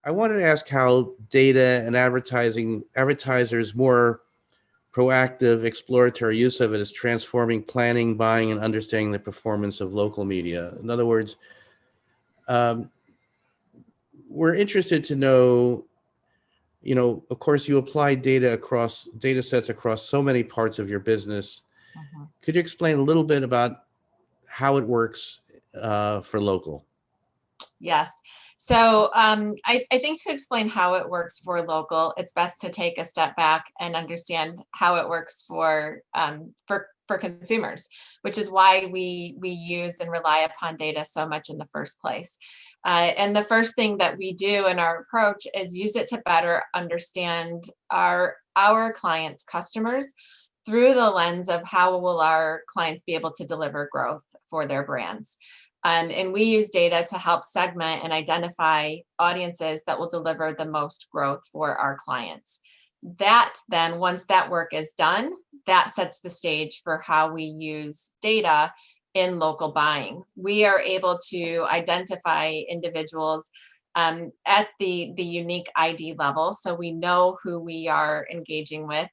I wanted to ask how data and advertisers more proactive, exploratory use of it is transforming planning, buying, and understanding the performance of local media. In other words, um, we're interested to know, of course, you apply data sets across so many parts of your business. Mhm. Could you explain a little bit about how it works for local? Yes. So I think to explain how it works for local, it's best to take a step back and understand how it works for consumers, which is why we use and rely upon data so much in the first place. And the first thing that we do in our approach is use it to better understand our clients' customers through the lens of how will our clients be able to deliver growth for their brands. And we use data to help segment and identify audiences that will deliver the most growth for our clients. That then, once that work is done, that sets the stage for how we use data in local buying. We are able to identify individuals at the unique ID level. So we know who we are engaging with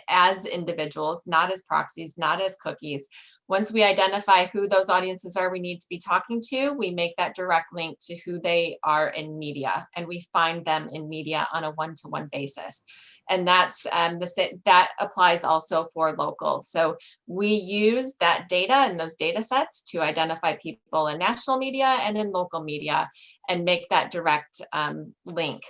as individuals, not as proxies, not as cookies. Once we identify who those audiences are we need to be talking to, we make that direct link to who they are in media, and we find them in media on a one-to-one basis. And that applies also for local. So we use that data and those data sets to identify people in national media and in local media and make that direct link.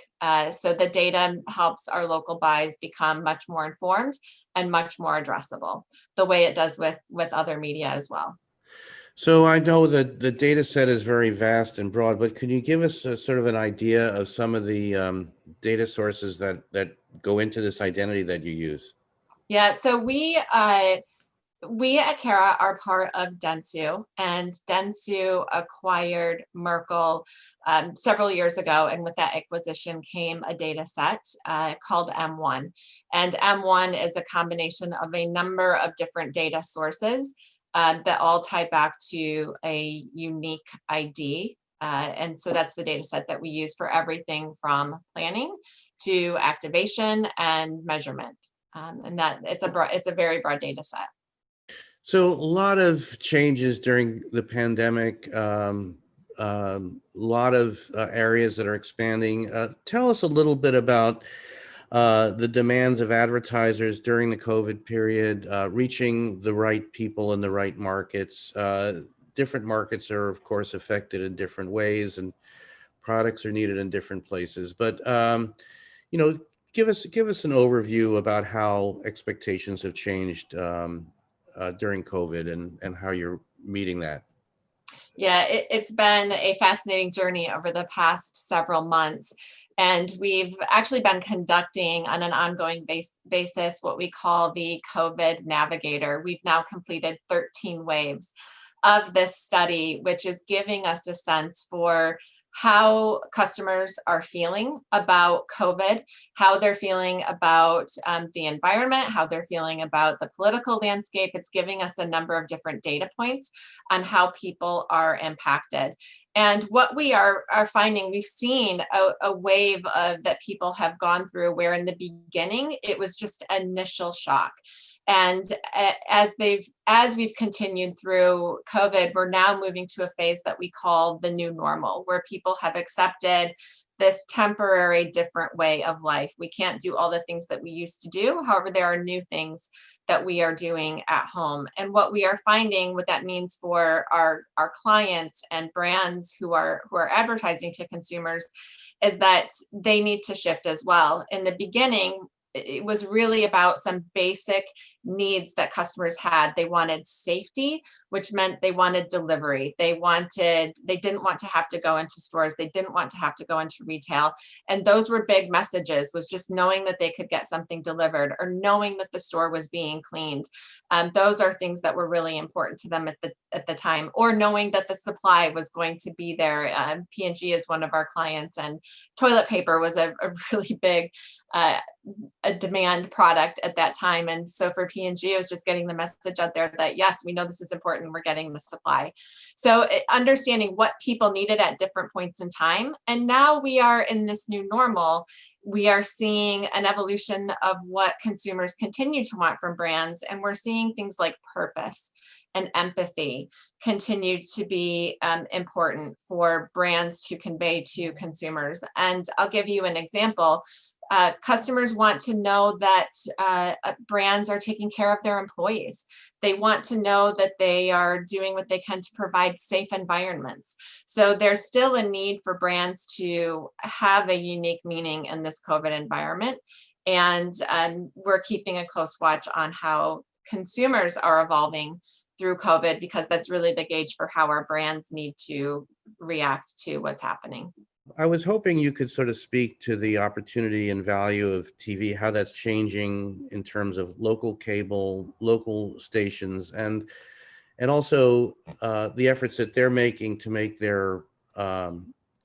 So the data helps our local buys become much more informed and much more addressable, the way it does with other media as well. So I know that the data set is very vast and broad, but can you give us a sort of an idea of some of the data sources that go into this identity that you use? Yeah, so we at Carat are part of Dentsu, and Dentsu acquired Merkle several years ago. And with that acquisition came a data set called M1. And M1 is a combination of a number of different data sources that all tie back to a unique ID. And so that's the data set that we use for everything from planning to activation and measurement. And that it's a very broad data set. So a lot of changes during the pandemic, a lot of areas that are expanding. Tell us a little bit about the demands of advertisers during the COVID period, reaching the right people in the right markets. Different markets are, of course, affected in different ways, and products are needed in different places. But you know, give us an overview about how expectations have changed during COVID and how you're meeting that. Yeah, it's been a fascinating journey over the past several months. And we've actually been conducting on an ongoing basis what we call the COVID Navigator. We've now completed 13 waves of this study, which is giving us a sense for how customers are feeling about COVID, how they're feeling about the environment, how they're feeling about the political landscape. It's giving us a number of different data points on how people are impacted. And what we are finding, we've seen a wave that people have gone through where in the beginning, it was just initial shock. And as we've continued through COVID, we're now moving to a phase that we call the new normal, where people have accepted this temporary different way of life. We can't do all the things that we used to do. However, there are new things that we are doing at home. And what we are finding, what that means for our clients and brands who are advertising to consumers, is that they need to shift as well. In the beginning, it was really about some basic needs that customers had. They wanted safety, which meant they wanted delivery. They didn't want to have to go into stores. They didn't want to have to go into retail. And those were big messages, was just knowing that they could get something delivered or knowing that the store was being cleaned. Those are things that were really important to them at the time, or knowing that the supply was going to be there. P&G is one of our clients, and toilet paper was a really big a demand product at that time. And so for P&G, it was just getting the message out there that, yes, we know this is important, we're getting the supply. So understanding what people needed at different points in time. And now we are in this new normal. We are seeing an evolution of what consumers continue to want from brands. And we're seeing things like purpose and empathy continue to be important for brands to convey to consumers. And I'll give you an example. Customers want to know that brands are taking care of their employees. They want to know that they are doing what they can to provide safe environments. So there's still a need for brands to have a unique meaning in this COVID environment. And we're keeping a close watch on how consumers are evolving through COVID, because that's really the gauge for how our brands need to react to what's happening. I was hoping you could sort of speak to the opportunity and value of TV, how that's changing in terms of local cable, local stations, and also the efforts that they're making to make their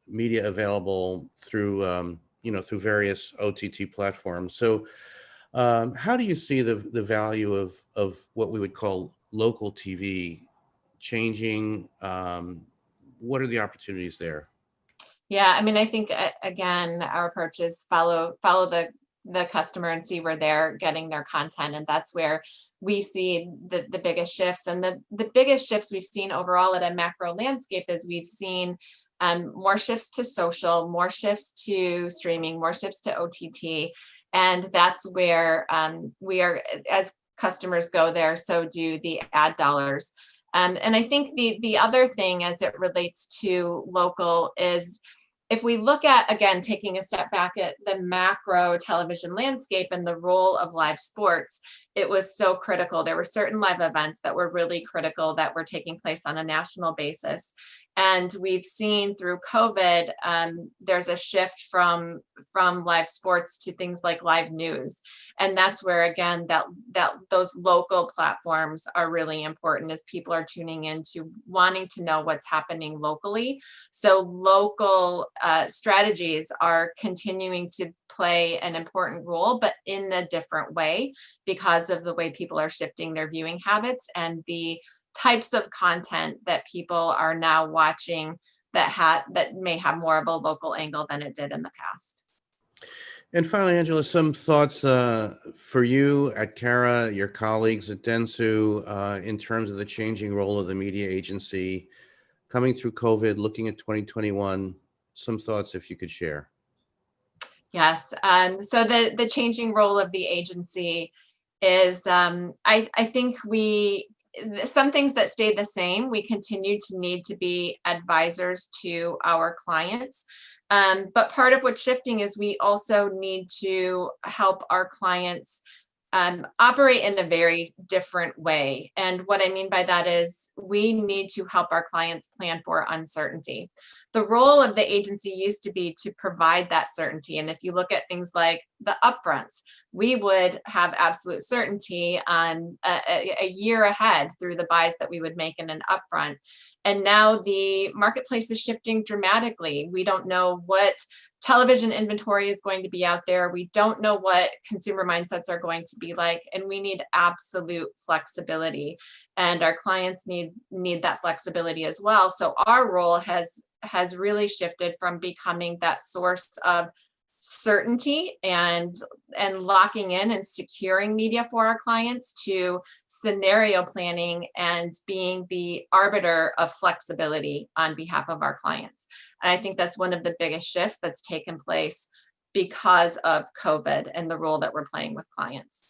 media available through through various OTT platforms. So, how do you see the value of what we would call local TV changing? What are the opportunities there? Yeah, I mean, I think again, our approach is follow the customer and see where they're getting their content, and that's where we see the biggest shifts. And the biggest shifts we've seen overall at a macro landscape is we've seen more shifts to social, more shifts to streaming, more shifts to OTT, and that's where we are, as customers go there, so do the ad dollars. And I think the other thing as it relates to local is, if we look at, again, taking a step back at the macro television landscape and the role of live sports, it was so critical. There were certain live events that were really critical that were taking place on a national basis. And we've seen through COVID, there's a shift from live sports to things like live news. And that's where, again, that those local platforms are really important, as people are tuning into wanting to know what's happening locally. So local strategies are continuing to play an important role, but in a different way, because of the way people are shifting their viewing habits and the types of content that people are now watching that may have more of a local angle than it did in the past. And finally, Angela, some thoughts for you at Carat, your colleagues at Dentsu, in terms of the changing role of the media agency coming through COVID, looking at 2021. Some thoughts, if you could share. Yes. So the changing role of the agency is, I think some things that stay the same. We continue to need to be advisors to our clients. But part of what's shifting is we also need to help our clients operate in a very different way. And what I mean by that is we need to help our clients plan for uncertainty. The role of the agency used to be to provide that certainty. And if you look at things like the upfronts, we would have absolute certainty on a year ahead through the buys that we would make in an upfront. And now the marketplace is shifting dramatically. We don't know what television inventory is going to be out there. We don't know what consumer mindsets are going to be like, and we need absolute flexibility. And our clients need that flexibility as well. So our role has really shifted from becoming that source of certainty and locking in and securing media for our clients to scenario planning and being the arbiter of flexibility on behalf of our clients. And I think that's one of the biggest shifts that's taken place because of COVID and the role that we're playing with clients.